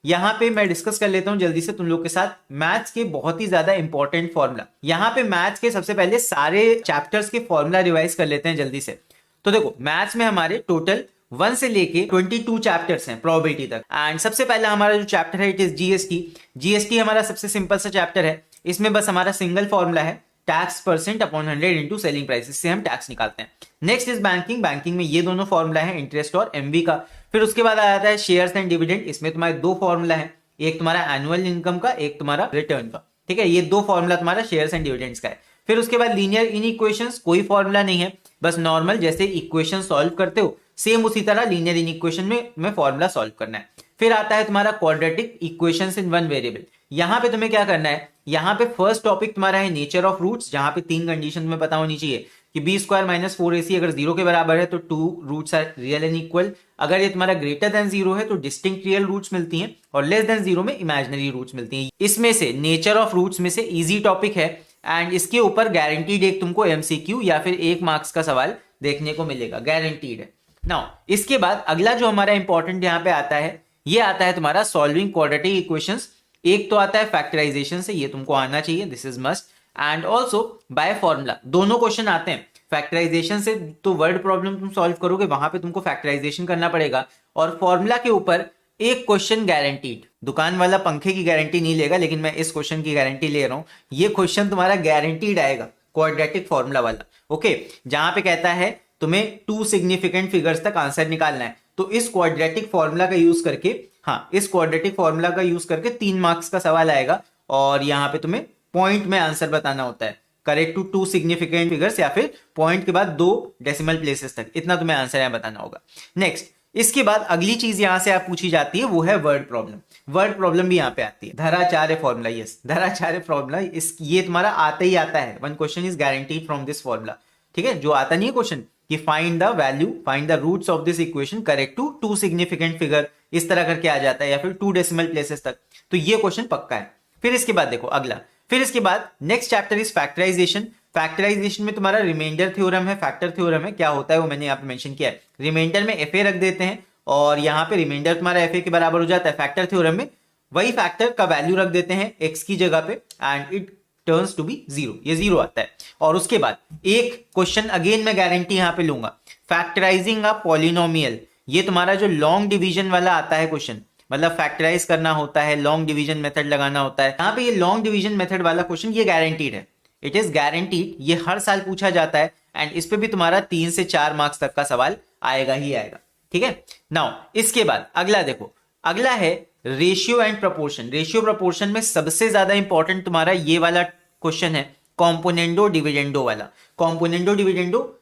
यहाँ पे मैं डिस्कस कर लेता हूँ जल्दी से तुम लोग के साथ मैथ्स के बहुत ही ज्यादा इंपॉर्टेंट फॉर्मूला। यहाँ पे मैथ्स के सबसे पहले सारे चैप्टर्स के फॉर्मूला रिवाइज कर लेते हैं जल्दी से। तो देखो मैथ्स में हमारे टोटल 1 से लेके 22 चैप्टर्स हैं प्रोबेबिलिटी तक। एंड सबसे पहला हमारा जो चैप्टर है इट इज जीएसटी। जीएसटी हमारा सबसे सिंपल सा चैप्टर है। इसमें बस हमारा सिंगल फॉर्मूला है tax percent upon 100 into selling price, इससे हम टैक्स निकालते हैं। Next is banking. बैंकिंग में ये दोनों फॉर्मूला है इंटरेस्ट और एमवी का। फिर उसके बाद आ जाता है शेयर्स एंड डिविडेंड। इसमें तुम्हारे दो फॉर्मूला है, एक तुम्हारा एनुअल इनकम का, एक तुम्हारा रिटर्न का। ठीक है, ये दो फॉर्मूला तुम्हारा शेयर्स एंड डिविडेंड्स का है। फिर उसके बाद लीनियर इन इक्वेशंस, कोई फॉर्मूला नहीं है, बस नॉर्मल जैसे इक्वेशन सॉल्व करते हो सेम उसी तरह लीनियर इन इक्वेशन में फॉर्मूला सॉल्व करना है। फिर आता है तुम्हारा quadratic equations in one variable. यहां पे तुम्हें क्या करना है, यहाँ पे फर्स्ट टॉपिक तुम्हारा है नेचर ऑफ रूट्स, जहां पे 3 कंडीशन तुम्हें पता होनी चाहिए कि बी स्क्वायर माइनस 4ac अगर 0 के बराबर है तो 2 roots are real and equal. अगर ये तुम्हारा ग्रेटर देन 0 है तो डिस्टिंक्ट रियल रूट्स मिलती हैं और लेस देन 0 में इमेजिनरी रूट्स मिलती हैं। इसमें से नेचर ऑफ रूट्स में से इजी टॉपिक है एंड इसके ऊपर गारंटीड एक तुमको एमसीक्यू या फिर 1 मार्क्स का सवाल देखने को मिलेगा, गारंटीड है। नाउ इसके बाद अगला जो हमारा इंपॉर्टेंट यहाँ पे आता है, ये आता है तुम्हारा सॉल्विंग क्वाड्रेटिक इक्वेशंस। एक तो आता है फैक्टराइजेशन से, ये तुमको आना चाहिए, this is must, and also by formula. दोनों क्वेश्चन आते हैं फैक्टराइजेशन से, तो वर्ड प्रॉब्लम तुम सॉल्व करोगे वहां पे तुमको फैक्टराइजेशन करना पड़ेगा, और फॉर्मूला के ऊपर एक क्वेश्चन गारंटीड। दुकान वाला पंखे की गारंटी नहीं लेगा, लेकिन मैं इस क्वेश्चन की गारंटी ले रहा हूं, ये क्वेश्चन तुम्हारा गारंटीड आएगा क्वाड्रेटिक फॉर्मूला वाला। ओके, जहां पे कहता है तुम्हें 2 सिग्निफिकेंट फिगर्स तक आंसर निकालना है, तो इस क्वाड्रेटिक फॉर्मूला का यूज करके, हाँ इस क्वाड्रेटिक फॉर्मूला का यूज करके 3 मार्क्स का सवाल आएगा, और यहाँ पे तुम्हें पॉइंट में आंसर बताना होता है, करेक्ट टू 2 सिग्निफिकेंट फिगर्स या फिर पॉइंट के बाद 2 डेसिमल प्लेसेस तक, इतना तुम्हें आंसर यहाँ बताना होगा। नेक्स्ट, इसके बाद अगली चीज यहां से आप पूछी जाती है वो है वर्ड प्रॉब्लम। वर्ड प्रॉब्लम भी यहाँ पे आती है, Dharacharya formula, yes Dharacharya formula, इस ये तुम्हारा आता ही आता है। 1 question is guaranteed from this formula. ठीक है, जो आता नहीं है क्वेश्चन कि find the value, find the roots of this equation correct to 2 significant figure, इस तरह करके आ जाता है, या फिर 2 डेसिमल प्लेसेस तक, तो ये क्वेश्चन पक्का है। फिर इसके बाद देखो अगला, फिर इसके बाद next chapter is factorization. Factorization में तुम्हारा रिमाइंडर थ्योरम है, फैक्टर थ्योरम है। क्या होता है वो मैंने यहाँ पे मेंशन किया है, रिमाइंडर में एफ रख देते हैं और यहाँ पे रिमाइंडर तुम्हारा एफ के बराबर हो जाता है। फैक्टर थ्योरम में वही फैक्टर का वैल्यू रख देते हैं एक्स की जगह पे and it turns to be 0, ये 0 आता है। और उसके बाद एक क्वेश्चन अगेन मैं गारंटी यहां पे लूंगा, फैक्टराइजिंग अ पॉलिनोमियल। ये तुम्हारा जो लॉन्ग डिवीजन वाला आता है क्वेश्चन, मतलब फैक्टराइज करना होता है, लॉन्ग डिवीजन मेथड लगाना होता है, यहाँ पे ये लॉन्ग डिवीजन मेथड वाला क्वेश्चन ये गारंटीड है, इट इज गारंटीड, ये हर साल पूछा जाता है एंड इस पे भी तुम्हारा 3 से 4 मार्क्स तक का सवाल आएगा ही आएगा। ठीक है, नाउ इसके बाद अगला देखो, अगला है ratio and proportion. Ratio proportion में सबसे ज्यादा इंपॉर्टेंट तुम्हारा ये वाला क्वेश्चन है, कॉम्पोनेंडो डिविडेंडो वाला। कॉम्पोनेंडो डिविडेंडो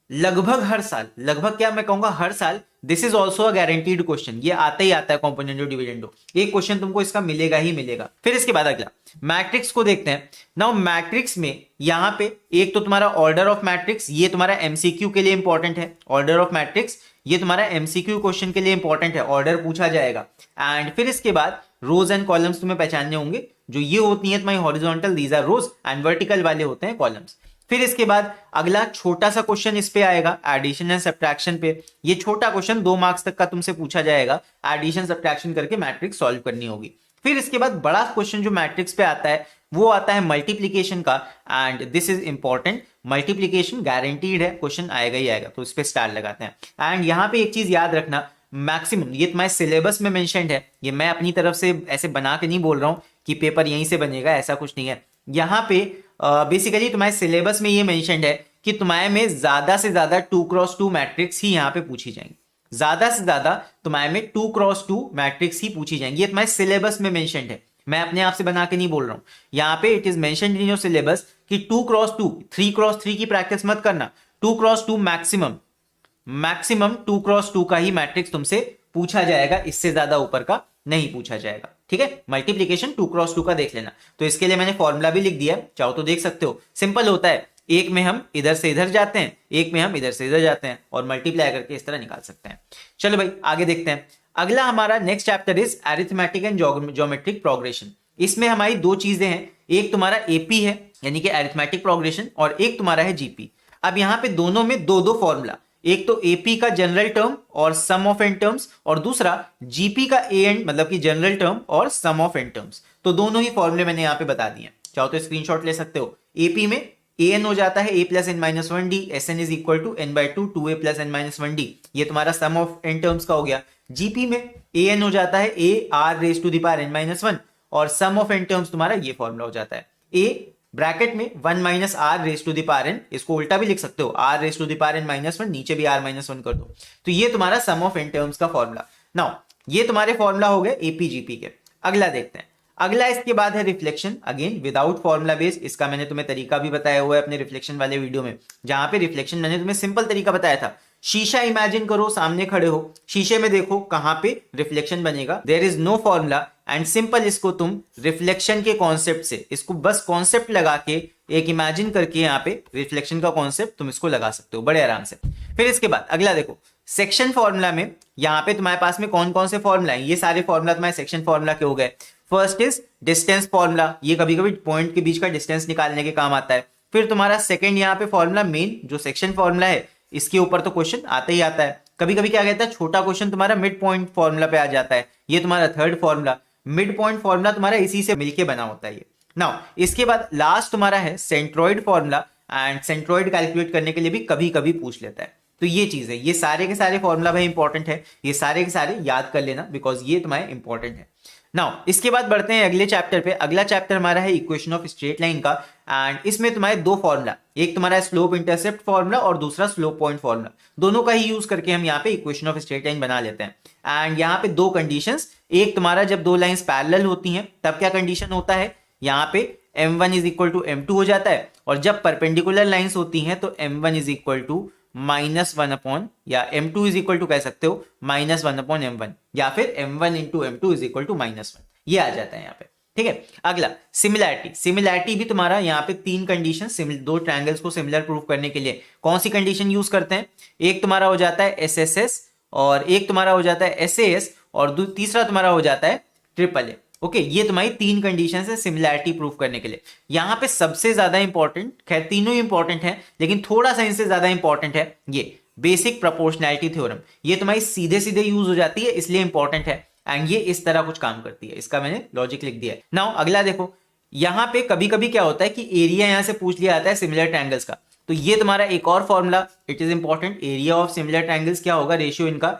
लगभग हर साल, लगभग क्या मैं कहूंगा हर साल, this is also a guaranteed question, ये आता ही आता है कॉम्पोनेंडो डिविडेंडो, एक क्वेश्चन तुमको इसका मिलेगा ही मिलेगा। फिर इसके बाद अगला मैट्रिक्स को देखते हैं। नाउ मैट्रिक्स में यहां पे एक तो तुम्हारा ऑर्डर ऑफ मैट्रिक्स, ये तुम्हारा एमसीक्यू के लिए इंपॉर्टेंट है। ऑर्डर ऑफ मैट्रिक्स ये तुम्हारा एमसीक्यू क्वेश्चन के लिए इंपॉर्टेंट है, ऑर्डर पूछा जाएगा। एंड फिर इसके बाद रोज एंड कॉलम्स तुम्हें पहचानने होंगे, जो ये होती है तुम्हारी horizontal, these are rows, and vertical वाले होते हैं कॉलम्स। फिर इसके बाद अगला छोटा सा क्वेश्चन इस पे आएगा, एडिशन एंड सब्ट्रैक्शन पे। ये छोटा क्वेश्चन 2 मार्क्स तक का तुमसे पूछा जाएगा, एडिशन सब्ट्रैक्शन करके मैट्रिक्स सॉल्व करनी होगी। फिर इसके बाद बड़ा क्वेश्चन जो मैट्रिक्स पे आता है वो आता है मल्टीप्लीकेशन का, and this is important, multiplication guaranteed है, क्वेश्चन आएगा ही आएगा, तो इस पे स्टार लगाते हैं। एंड यहाँ पे एक चीज याद रखना, मैक्सिमम ये तुम्हारे सिलेबस में मेंशन्ड है, ये मैं अपनी तरफ से ऐसे बना के नहीं बोल रहा हूं कि पेपर यहीं से बनेगा, ऐसा कुछ नहीं है। यहाँ पे बेसिकली तुम्हारे सिलेबस में ये मेंशन्ड है कि तुम्हारे में ज्यादा से ज्यादा 2x2 मैट्रिक्स ही यहाँ पे पूछी जाएंगी, ज्यादा से ज्यादा तुम्हारे में 2x2 मैट्रिक्स ही पूछी जाएंगी, ये तुम्हारे सिलेबस में मेंशन्ड है, मैं अपने आप से बना के नहीं बोल रहा हूं। यहाँ पे it is mentioned in your syllabus कि 2x2, 3x3 की प्रैक्टिस मत करना, 2x2 मैक्सिमम 2x2 का ही मैट्रिक्स तुमसे पूछा जाएगा, इससे ज्यादा ऊपर का नहीं पूछा जाएगा। ठीक है, मल्टीप्लीकेशन 2x2 का देख लेना। तो इसके लिए मैंने फॉर्मूला भी लिख दिया है, चाहो तो देख सकते हो, सिंपल होता है, एक में हम इधर से इधर जाते हैं, एक में हम इधर से इधर जाते हैं, और मल्टीप्लाई करके इस तरह निकाल सकते हैं। चलो भाई आगे देखते हैं। अगला हमारा next chapter is arithmetic and geometric progression. इसमें हमारी 2 चीजें हैं, एक तुम्हारा एपी है यानी कि अरिथमेटिक प्रोग्रेशन, और एक तुम्हारा है जीपी। अब यहाँ पे दोनों में 2-2 फॉर्मूला, एक तो एपी का जनरल टर्म और सम ऑफ एन टर्म्स, और दूसरा जीपी का ए एन मतलब कि जनरल टर्म और सम ऑफ एन टर्म्स। तो दोनों ही फॉर्मूले मैंने यहाँ पे बता दिए, चाहो तो स्क्रीनशॉट ले सकते हो। एपी में ए एन हो जाता है a plus n minus one d, S n is equal to n by two a plus n minus one d, ये तुम्हारा सम ऑफ एन टर्म्स का हो गया। जीपी में ए एन हो जाता है a r raise to the power n minus one, और सम ऑफ एन टर्म्स तुम्हारा ये फॉर्मूला हो जाता है ए ब्रैकेट में one minus r raise to the power n, इसको उल्टा भी लिख सकते हो, r raise to the power n minus one, नीचे भी आर माइनस वन कर दो। तो ये तुम्हारा सम ऑफ एन टर्म्स का फॉर्मूला। नाउ ये तुम्हारे फॉर्मूला हो गए एपीजीपी के। अगला देखते हैं, अगला इसके बाद है reflection, again without formula base. इसका मैंने तुम्हें तरीका भी बताया हुआ है अपने रिफ्लेक्शन वाले वीडियो में, जहां पे रिफ्लेक्शन मैंने तुम्हें सिंपल तरीका बताया था। शीशा इमेजिन करो, सामने खड़े हो, शीशे में देखो कहां पे रिफ्लेक्शन बनेगा, there is no formula and simple इसको तुम रिफ्लेक्शन के कॉन्सेप्ट से, इसको बस कॉन्सेप्ट लगा के एक इमेजिन करके यहाँ पे रिफ्लेक्शन का कॉन्सेप्ट तुम इसको लगा सकते हो बड़े आराम से। फिर इसके बाद अगला देखो, सेक्शन फॉर्मूला में यहाँ पे तुम्हारे पास में कौन कौन से फॉर्मूला है, ये सारे फॉर्मूला तुम्हारे सेक्शन फॉर्मूला के हो गए। फर्स्ट इज डिस्टेंस फॉर्मूला, ये कभी कभी पॉइंट के बीच का डिस्टेंस निकालने के काम आता है। फिर तुम्हारा सेकंड यहाँ पे फॉर्मूला मेन जो सेक्शन फॉर्मूला है, इसके ऊपर तो क्वेश्चन आता ही आता है। कभी कभी क्या कहता है, छोटा क्वेश्चन तुम्हारा मिड पॉइंट फॉर्मूला पे आ जाता है, ये तुम्हारा third formula. Mid point formula तुम्हारा इसी से मिलके बना होता है ये। नाउ इसके बाद लास्ट तुम्हारा है centroid formula, and centroid calculate करने के लिए भी कभी कभी पूछ लेता है। तो ये चीज है, ये सारे के सारे फॉर्मूला भाई इंपॉर्टेंट है, ये सारे के सारे याद कर लेना बिकॉज ये तुम्हारे इंपॉर्टेंट है। नाउ इसके बाद बढ़ते हैं अगले चैप्टर पे। अगला चैप्टर हमारा है इक्वेशन ऑफ स्ट्रेट लाइन का, एंड इसमें तुम्हारे दो फॉर्मूला, एक तुम्हारा स्लोप इंटरसेप्ट फॉर्मूला और दूसरा स्लोप पॉइंट फॉर्मूला, दोनों का ही यूज करके हम यहाँ पे इक्वेशन ऑफ स्ट्रेट लाइन बना लेते हैं। एंड यहाँ पे दो कंडीशंस, एक तुम्हारा जब दो लाइंस पैरेलल होती हैं तब क्या कंडीशन होता है, यहाँ पे m1 is equal to m2 हो जाता है, और जब परपेंडिकुलर लाइंस होती हैं तो m1 is equal to minus one upon, या m2 इज इक्वल टू कह सकते हो माइनस वन अपॉन m1, या फिर m1 into m2 is equal to minus one, ये आ जाता है यहाँ पे। ठीक है, अगला सिमिलैरिटी। सिमिलैरिटी भी तुम्हारा यहाँ पे तीन कंडीशन, दो ट्रायंगल्स को सिमिलर प्रूफ करने के लिए कौन सी कंडीशन यूज करते हैं, एक तुम्हारा हो जाता है SSS, और एक तुम्हारा हो जाता है SAS, और तीसरा तुम्हारा हो जाता है ट्रिपल ए। ओके, ये तुम्हारी तीन कंडीशन है सिमिलैरिटी प्रूफ करने के लिए। यहाँ पे सबसे ज्यादा इंपॉर्टेंट, खैर तीनों ही इंपॉर्टेंट है लेकिन थोड़ा सा इनसे ज्यादा इंपॉर्टेंट है ये बेसिक प्रोपोर्शनैलिटी थ्योरम। ये तुम्हारी सीधे सीधे यूज हो जाती है इसलिए इंपॉर्टेंट है, एंड ये इस तरह कुछ काम करती है, इसका मैंने लॉजिक लिख दिया है। नाउ अगला देखो, यहाँ पे कभी कभी क्या होता है कि एरिया यहाँ से पूछ लिया जाता है सिमिलर ट्रायंगल्स का, तो ये तुम्हारा एक और formula, it is important. Area of similar triangles क्या होगा, रेशियो इनका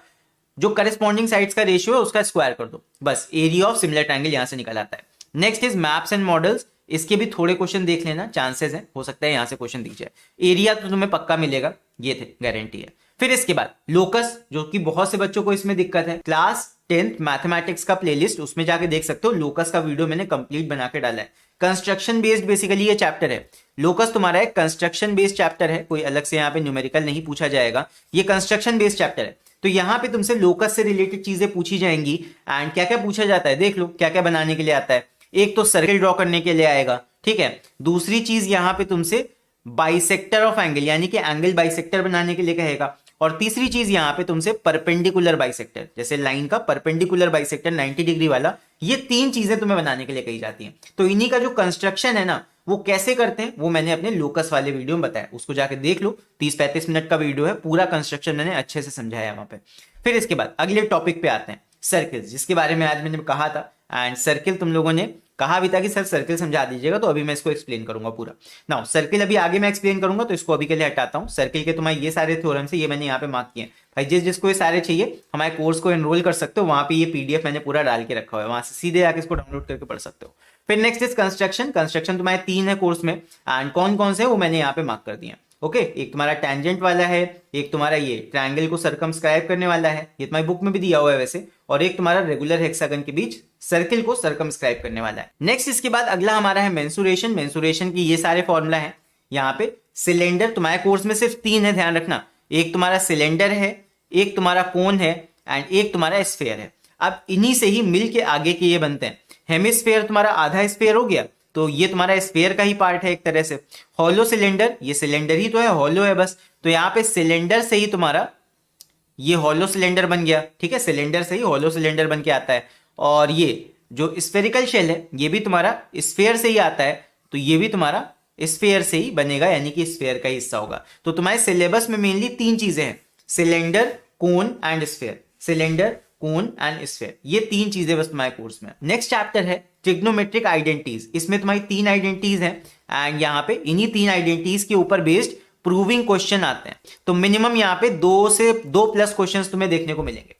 जो करस्पॉन्डिंग साइड्स का रेशियो है उसका स्क्वायर कर दो, बस एरिया ऑफ सिमिलर ट्रायंगल यहां से निकल आता है। Next is maps and models, इसके भी थोड़े क्वेश्चन देख लेना, चांसेस है हो सकता है यहां से क्वेश्चन दिख जाए। एरिया तो तुम्हें पक्का मिलेगा, ये थे गारंटी है। फिर इसके बाद लोकस, जो कि बहुत से बच्चों को इसमें दिक्कत है, क्लास 10th मैथमेटिक्स का प्लेलिस्ट उसमें जाके देख सकते हो, लोकस का वीडियो मैंने कंप्लीट बना के डाला है। कंस्ट्रक्शन बेस्ड बेसिकली ये चैप्टर है, लोकस तुम्हारा एक कंस्ट्रक्शन बेस्ड चैप्टर है, कोई अलग से यहाँ पे न्यूमेरिकल नहीं पूछा जाएगा, ये कंस्ट्रक्शन बेस्ड चैप्टर है। तो यहाँ पे तुमसे लोकस से रिलेटेड चीजें पूछी जाएंगी, एंड क्या क्या पूछा जाता है देख लो, क्या क्या बनाने के लिए आता है। एक तो सर्किल ड्रॉ करने के लिए आएगा, ठीक है। दूसरी चीज यहाँ पे तुमसे बाइसेक्टर ऑफ एंगल, यानी कि एंगल बाइसेक्टर बनाने के लिए कहेगा। और तीसरी चीज यहाँ पे तुमसे परपेंडिकुलर बाइसेक्टर, जैसे लाइन का परपेंडिकुलर बाइसेक्टर 90 डिग्री वाला, ये तीन चीजें तुम्हें बनाने के लिए कही जाती हैं। तो इन्हीं का जो कंस्ट्रक्शन है ना, वो कैसे करते हैं वो मैंने अपने लोकस वाले वीडियो में बताया, उसको जाके देख लो, 30-35 मिनट का वीडियो है, पूरा कंस्ट्रक्शन मैंने अच्छे से समझाया वहां पे। फिर इसके बाद अगले टॉपिक पे आते हैं, सर्किल, जिसके बारे में आज मैंने कहा था। एंड सर्किल तुम लोगों ने कहा भी था कि सर सर्किल समझा दीजिएगा, तो अभी मैं इसको एक्सप्लेन करूंगा पूरा। नाउ सर्किल अभी आगे मैं एक्सप्लेन करूंगा, तो इसको अभी के लिए हटाता हूं। सर्किल के तुम्हारे ये सारे थ्योरम्स है, ये मैंने यहाँ पे मार्क किए हैं भाई, जिसको ये सारे चाहिए हमारे कोर्स को एनरोल कर सकते हो, वहां पे ये पीडीएफ मैंने पूरा डाल के रखा हुआ है, वहां से सीधे आके इसको डाउनलोड करके पढ़ सकते हो। फिर नेक्स्ट इज कंस्ट्रक्शन। कंस्ट्रक्शन तुम्हारे 3 है कोर्स में, एंड कौन कौन से वो मैंने यहाँ पे मार्क कर दिया। ओके, एक तुम्हारा टेंजेंट वाला है, एक तुम्हारा ये ट्रायंगल को सर्कमस्क्राइब करने वाला है, ये तुम्हारी बुक में भी दिया हुआ है वैसे, और एक तुम्हारा रेगुलर हेक्सागन के बीच सर्किल को सर्कमस्क्राइब करने वाला है। नेक्स्ट इसके बाद अगला हमारा है मेंसुरेशन। मेंसुरेशन की ये सारे फॉर्मूला है। यहाँ पे सिलेंडर तुम्हारे कोर्स में सिर्फ 3 है, ध्यान रखना, एक तुम्हारा सिलेंडर है, एक तुम्हारा कोन है, एंड एक तुम्हारा स्फीयर है। अब इन्हीं से ही मिल के आगे के ये बनते हैं। हेमिस्फीयर तुम्हारा आधा स्फीयर हो गया, तो ये तुम्हारा स्फीयर का ही पार्ट है एक तरह से। हॉलो सिलेंडर, ये सिलेंडर ही तो है, हॉलो है बस, तो यहाँ पे सिलेंडर से ही तुम्हारा ये हॉलो सिलेंडर बन गया, ठीक है, सिलेंडर से ही हॉलो सिलेंडर बन के आता है। और ये जो स्फेरिकल शेल है, ये भी तुम्हारा स्फीयर से ही आता है, तो ये भी तुम्हारा स्फीयर से ही बनेगा, यानी कि स्फीयर का हिस्सा होगा। तो तुम्हारे सिलेबस में मेनली 3 चीजें हैं, cylinder, cone and sphere, cylinder, cone and sphere, ये 3 चीजें बस तुम्हारे कोर्स में। नेक्स्ट चैप्टर है ट्रिग्नोमेट्रिक आइडेंटिटीज, इसमें तुम्हारी 3 आइडेंटिटीज हैं एंड यहाँ पे इन्हीं 3 आइडेंटिटीज के ऊपर बेस्ड प्रूविंग क्वेश्चन आते हैं। तो मिनिमम यहाँ पे 2 क्वेश्चन तुम्हें देखने को मिलेंगे,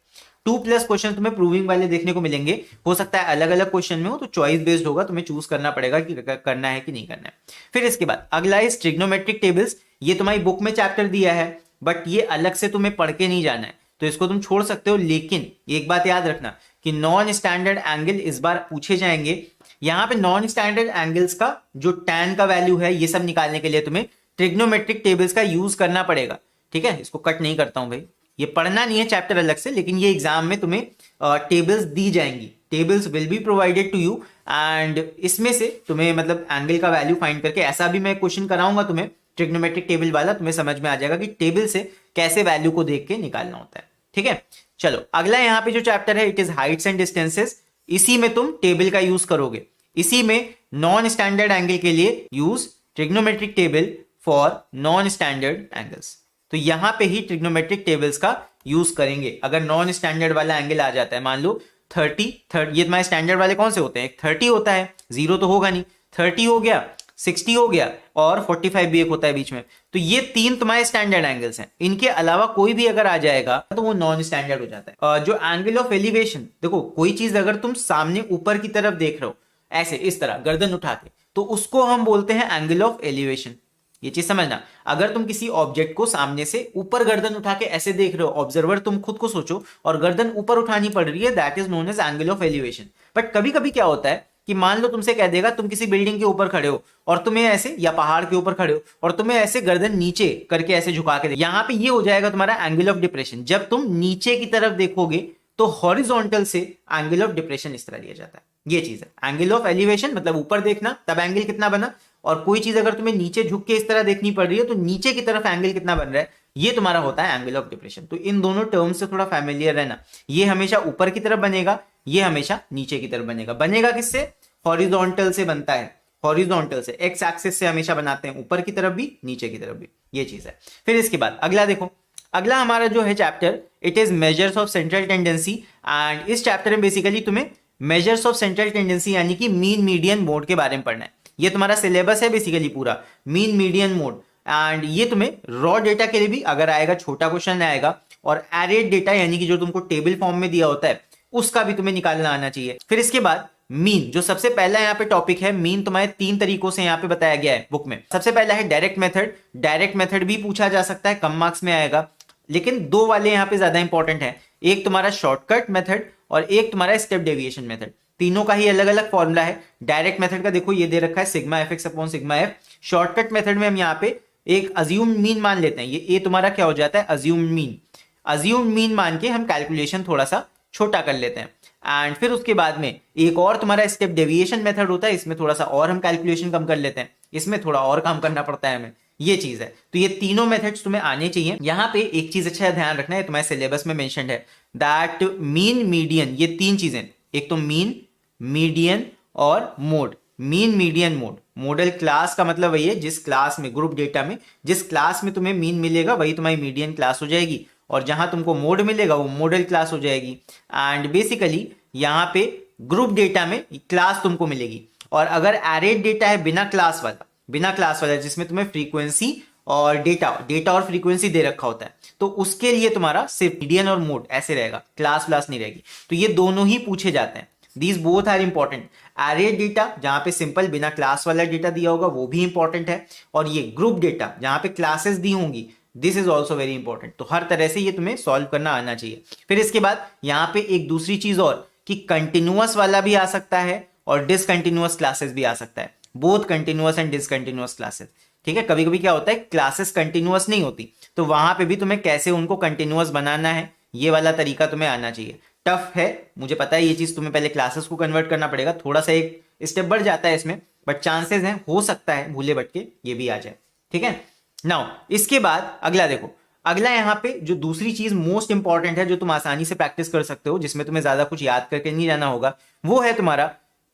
2+ क्वेश्चन तुम्हें प्रूविंग वाले देखने को मिलेंगे। हो सकता है अलग अलग क्वेश्चन में हो, तो चॉइस बेस्ड होगा, तुम्हें चूज करना पड़ेगा कि करना है कि नहीं करना है। फिर इसके बाद अगला इस ट्रिग्नोमेट्रिक टेबल्स, ये तुम्हारी बुक में चैप्टर दिया है बट ये अलग से तुम्हें पढ़ के नहीं जाना है, तो इसको तुम छोड़ सकते हो। लेकिन एक बात याद रखना कि नॉन स्टैंडर्ड एंगल इस बार पूछे जाएंगे। यहां पे नॉन स्टैंडर्ड एंगल्स का जो tan का वैल्यू है ये सब निकालने के लिए तुम्हें ट्रिग्नोमेट्रिक टेबल्स का यूज करना पड़ेगा। ठीक है, इसको कट नहीं करता हूं भाई, ये पढ़ना नहीं है चैप्टर अलग से, लेकिन ये एग्जाम में तुम्हें टेबल्स दी जाएंगी, tables will be provided to you and इसमें से तुम्हें मतलब एंगल का वैल्यू फाइंड करके, ऐसा भी मैं क्वेश्चन कराऊंगा तुम्हें ट्रिग्नोमेट्रिक टेबल वाला, तुम्हें समझ में आ जाएगा कि टेबल से कैसे वैल्यू को देख के निकालना होता है। ठीक है, चलो अगला यहाँ पे जो चैप्टर है it is Heights and distances, इसी में तुम टेबल का यूज करोगे, इसी में नॉन स्टैंडर्ड एंगल के लिए use trigonometric table for non standard angles. तो यहां पे ही ट्रिग्नोमेट्रिक टेबल्स का यूज करेंगे। अगर नॉन स्टैंडर्ड वाला एंगल आ जाता है, मान लो 30, ये तुम्हारे स्टैंडर्ड वाले कौन से होते हैं, 30 होता है, 0 तो होगा नहीं, 30 हो गया, 60 हो गया और 45 भी एक होता है बीच में, तो ये 3 तुम्हारे स्टैंडर्ड एंगल्स हैं। इनके अलावा कोई भी अगर आ जाएगा तो वो नॉन स्टैंडर्ड हो जाता है। जो एंगल ऑफ एलिवेशन, देखो कोई चीज अगर तुम सामने ऊपर की तरफ देख रहे हो, ऐसे इस तरह गर्दन उठा के, तो उसको हम बोलते हैं एंगल ऑफ एलिवेशन। ये चीज समझना, अगर तुम किसी ऑब्जेक्ट को सामने से ऊपर गर्दन उठा के ऐसे देख रहे हो, ऑब्जर्वर तुम खुद को सोचो, और गर्दन ऊपर उठानी पड़ रही है, that is known as angle of elevation. But कभी कभी क्या होता है कि मान लो तुमसे कह देगा तुम किसी बिल्डिंग के ऊपर खड़े हो और तुम्हें ऐसे, या पहाड़ के ऊपर खड़े हो और तुम्हें ऐसे गर्दन नीचे करके ऐसे झुका के, यहां पे ये हो जाएगा तुम्हारा एंगल ऑफ डिप्रेशन। जब तुम नीचे की तरफ देखोगे तो हॉरिजॉन्टल से एंगल ऑफ डिप्रेशन इस तरह लिया जाता है। ये चीज है एंगल ऑफ एलिवेशन, मतलब ऊपर देखना, तब एंगल कितना बना, और कोई चीज अगर तुम्हें नीचे झुक के इस तरह देखनी पड़ रही है तो नीचे की तरफ एंगल कितना बन रहा है, ये तुम्हारा होता है एंगल ऑफ डिप्रेशन। तो इन दोनों टर्म से थोड़ा फैमिलियर रहना, ये हमेशा ऊपर की तरफ बनेगा, ये हमेशा नीचे की तरफ बनेगा। बनेगा किससे, हॉरिजॉन्टल से बनता है, हॉरिजॉन्टल से, एक्स एक्सिस से हमेशा बनाते हैं, ऊपर की तरफ भी नीचे की तरफ भी, ये चीज है। फिर इसके बाद अगला देखो, अगला हमारा जो है chapter it is measures of central tendency, and इस चैप्टर में बेसिकली तुम्हें मेजर्स ऑफ सेंट्रल टेंडेंसी यानी कि मीन मीडियन मोड के बारे में पढ़ना है। ये तुम्हारा सिलेबस है बेसिकली पूरा, मीन मीडियन मोड, एंड ये तुम्हें रॉ डेटा के लिए भी अगर आएगा, छोटा क्वेश्चन आएगा, और एरेड डेटा यानी कि जो तुमको टेबल फॉर्म में दिया होता है उसका भी तुम्हें निकालना आना चाहिए। फिर इसके बाद मीन, जो सबसे पहला यहाँ पे टॉपिक है, मीन तुम्हारे 3 तरीकों से यहाँ पे बताया गया है बुक में। सबसे पहला है डायरेक्ट मेथड, डायरेक्ट मेथड भी पूछा जा सकता है, कम मार्क्स में आएगा, लेकिन 2 वाले यहाँ पे ज्यादा इंपॉर्टेंट है, एक तुम्हारा शॉर्टकट मेथड और एक तुम्हारा स्टेप डेविएशन मेथड। तीनों का ही अलग अलग फॉर्मूला है। डायरेक्ट मेथड का देखो ये दे रखा है sigma F x upon sigma F. Shortcut method में हम यहाँ पे एक अज्यूम मीन मान लेते हैं, ये तुम्हारा क्या हो जाता है, अज्यूम मीन। अज्यूम मीन मान के हम कैलकुलेशन थोड़ा सा छोटा कर लेते हैं, एंड फिर उसके बाद में एक और तुम्हारा स्टेप डेविएशन मेथड होता है, इसमें थोड़ा सा और हम कैलकुलेशन कम कर लेते हैं, इसमें थोड़ा और काम करना पड़ता है हमें, ये चीज है। तो ये तीनों मेथड्स तुम्हें आने चाहिए। यहाँ पे एक चीज अच्छा ध्यान रखना है, तुम्हारे सिलेबस में मेंशन्ड है दैट मीन मीडियन, ये 3 चीजें, एक तो मीन, मीडियन और mode. Mean median mode, model class का मतलब वही है जिस क्लास में, ग्रुप डेटा में जिस क्लास में तुम्हें मीन मिलेगा वही तुम्हारी मीडियन क्लास हो जाएगी, और जहां तुमको मोड मिलेगा वो मॉडल क्लास हो जाएगी। एंड बेसिकली यहाँ पे ग्रुप डेटा में क्लास तुमको मिलेगी, और अगर एरेड डेटा है बिना क्लास वाला जिसमें तुम्हें फ्रीक्वेंसी और डेटा और फ्रीक्वेंसी दे रखा होता है, तो उसके लिए तुम्हारा सिर्फ मीडियन और मोड ऐसे रहेगा, क्लास नहीं रहेगी। तो ये दोनों ही पूछे जाते हैं, these both are important. Array data जहां पे सिंपल बिना क्लास वाला डेटा दिया होगा वो भी इंपॉर्टेंट है, और ये ग्रुप डेटा जहां पे क्लासेस दी होंगी, this is also very important. तो हर तरह से ये तुम्हें सॉल्व करना आना चाहिए। फिर इसके बाद यहाँ पे एक दूसरी चीज और कि कंटिन्यूअस वाला भी आ सकता है और डिसकंटिन्यूअस क्लासेस भी आ सकता है, both continuous and discontinuous classes. ठीक है, कभी कभी क्या होता है क्लासेस कंटिन्यूअस नहीं होती, तो वहां पे भी तुम्हें कैसे उनको कंटिन्यूअस बनाना है ये वाला तरीका तुम्हें आना चाहिए। टफ है मुझे पता है ये चीज, तुम्हें पहले क्लासेस को कन्वर्ट करना पड़ेगा, थोड़ा सा एक स्टेप बढ़ जाता है इसमें, बट चांसेस हैं, हो सकता है भूले भटके ये भी आ जाए। ठीक है, नाउ इसके बाद अगला देखो, अगला यहाँ पे जो दूसरी चीज मोस्ट इंपॉर्टेंट है जो तुम आसानी से प्रैक्टिस कर सकते हो, जिसमें तुम्हें ज्यादा कुछ याद करके नहीं जाना होगा, वो है तुम्हारा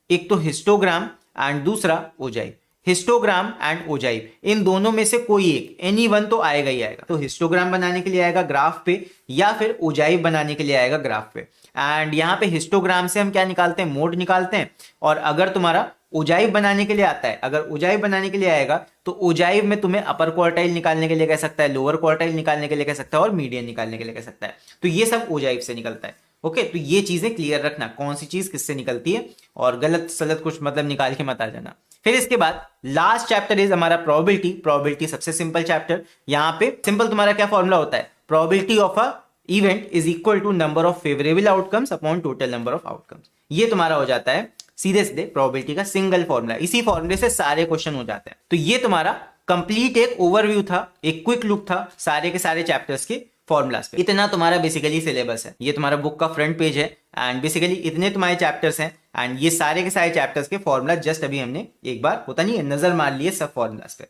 एक तो हिस्टोग्राम एंड दूसरा ओजाई। हिस्टोग्राम एंड ओजाइव, इन दोनों में से कोई एक, एनी वन तो आएगा ही आएगा। तो हिस्टोग्राम बनाने के लिए आएगा ग्राफ पे, या फिर ओजाइव बनाने के लिए आएगा ग्राफ पे। एंड यहाँ पे हिस्टोग्राम से हम क्या निकालते हैं, मोड निकालते हैं। और अगर तुम्हारा ओजाइव बनाने के लिए आता है, अगर ओजाइव बनाने के लिए आएगा तो ओजाइव में तुम्हें अपर क्वार्टाइल निकालने के लिए कह सकता है, लोअर क्वार्टाइल निकालने के लिए कह सकता है, और मीडियन निकालने के लिए कह सकता है। तो ये सब ओजाइव से निकलता है। ओके, तो ये चीजें क्लियर रखना, कौन सी चीज किससे निकलती है, और गलत सलत कुछ मतलब निकाल के मत आ जाना। फिर इसके बाद लास्ट चैप्टर इज हमारा प्रोबेबिलिटी। प्रोबेबिलिटी सबसे सिंपल चैप्टर। यहाँ पे सिंपल तुम्हारा क्या फॉर्मूला होता है, probability of a event is equal to number of favourable outcomes upon total number of outcomes. ये तुम्हारा हो जाता है सीधे सीधे प्रोबेबिलिटी का सिंगल फॉर्मूला। इसी फॉर्मूले से सारे क्वेश्चन हो जाते हैं। तो ये तुम्हारा कंप्लीट एक ओवरव्यू था, एक क्विक लुक था सारे के सारे चैप्टर्स के फॉर्मूलाज पे। इतना तुम्हारा बेसिकली सिलेबस है, ये तुम्हारा बुक का फ्रंट पेज है। एंड बेसिकली इतने तुम्हारे चैप्टर्स हैं, एंड ये सारे के सारे चैप्टर्स के फॉर्मूला जस्ट अभी हमने एक बार होता नहीं है नजर मार लिए सब फॉर्मूलाज पे।